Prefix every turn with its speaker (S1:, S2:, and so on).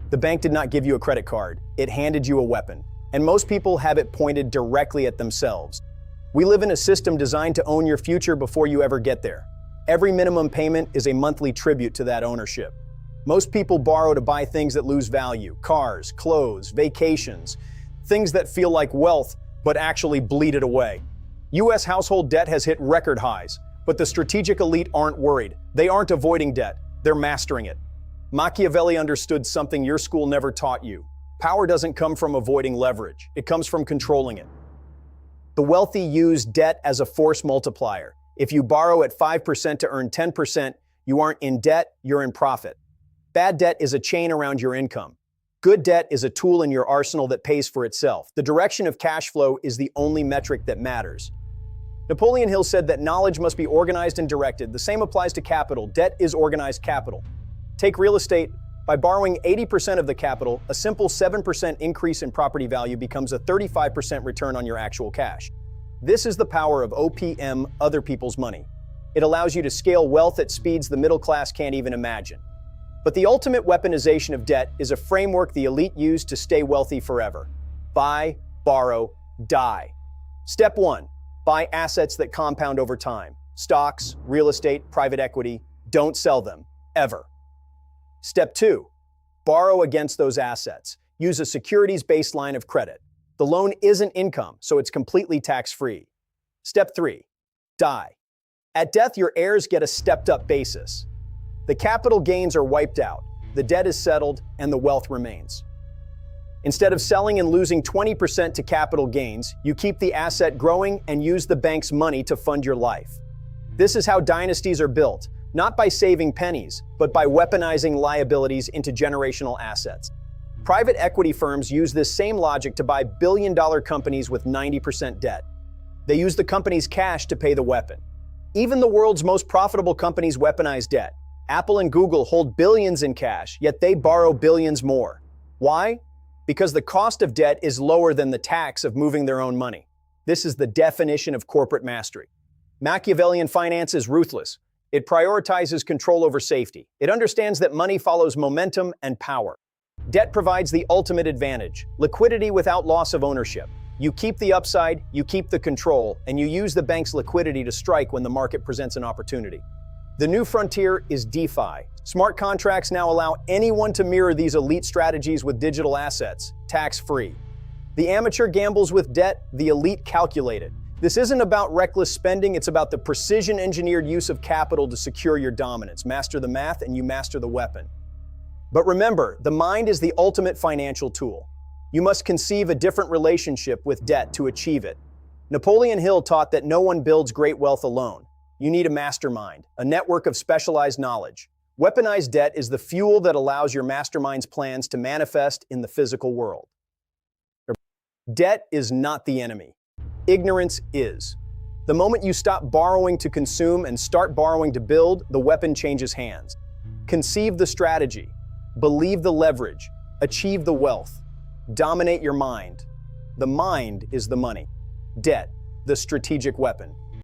S1: The bank did not give you a credit card, it handed you a weapon. And most people have it pointed directly at themselves. We live in a system designed to own your future before you ever get there. Every minimum payment is a monthly tribute to that ownership. Most people borrow to buy things that lose value: cars, clothes, vacations, things that feel like wealth but actually bleed it away. US household debt has hit record highs, but the strategic elite aren't worried. They aren't avoiding debt, they're mastering it. Machiavelli understood something your school never taught you. Power doesn't come from avoiding leverage, it comes from controlling it. The wealthy use debt as a force multiplier. If you borrow at 5% to earn 10%, you aren't in debt, you're in profit. Bad debt is a chain around your income. Good debt is a tool in your arsenal that pays for itself. The direction of cash flow is the only metric that matters. Napoleon Hill said that knowledge must be organized and directed. The same applies to capital. Debt is organized capital. Take real estate. By borrowing 80% of the capital, a simple 7% increase in property value becomes a 35% return on your actual cash. This is the power of OPM, other people's money. It allows you to scale wealth at speeds the middle class can't even imagine. But the ultimate weaponization of debt is a framework the elite use to stay wealthy forever. Buy, borrow, die. Step 1. Buy assets that compound over time. Stocks, real estate, private equity. Don't sell them, ever. Step 2. Borrow against those assets. Use a securities-based line of credit. The loan isn't income, so it's completely tax-free. Step 3. Die. At death, your heirs get a stepped-up basis. The capital gains are wiped out, the debt is settled, and the wealth remains. Instead of selling and losing 20% to capital gains, you keep the asset growing and use the bank's money to fund your life. This is how dynasties are built, not by saving pennies, but by weaponizing liabilities into generational assets. Private equity firms use this same logic to buy billion-dollar companies with 90% debt. They use the company's cash to pay the weapon. Even the world's most profitable companies weaponize debt. Apple and Google hold billions in cash, yet they borrow billions more. Why? Because the cost of debt is lower than the tax of moving their own money. This is the definition of corporate mastery. Machiavellian finance is ruthless. It prioritizes control over safety. It understands that money follows momentum and power. Debt provides the ultimate advantage: liquidity without loss of ownership. You keep the upside, you keep the control, and you use the bank's liquidity to strike when the market presents an opportunity. The new frontier is DeFi. Smart contracts now allow anyone to mirror these elite strategies with digital assets, tax-free. The amateur gambles with debt, the elite calculate it. This isn't about reckless spending, it's about the precision-engineered use of capital to secure your dominance. Master the math and you master the weapon. But remember, the mind is the ultimate financial tool. You must conceive a different relationship with debt to achieve it. Napoleon Hill taught that no one builds great wealth alone. You need a mastermind, a network of specialized knowledge. Weaponized debt is the fuel that allows your mastermind's plans to manifest in the physical world. Debt is not the enemy. Ignorance is. The moment you stop borrowing to consume and start borrowing to build, the weapon changes hands. Conceive the strategy. Believe the leverage. Achieve the wealth. Dominate your mind. The mind is the money. Debt, the strategic weapon.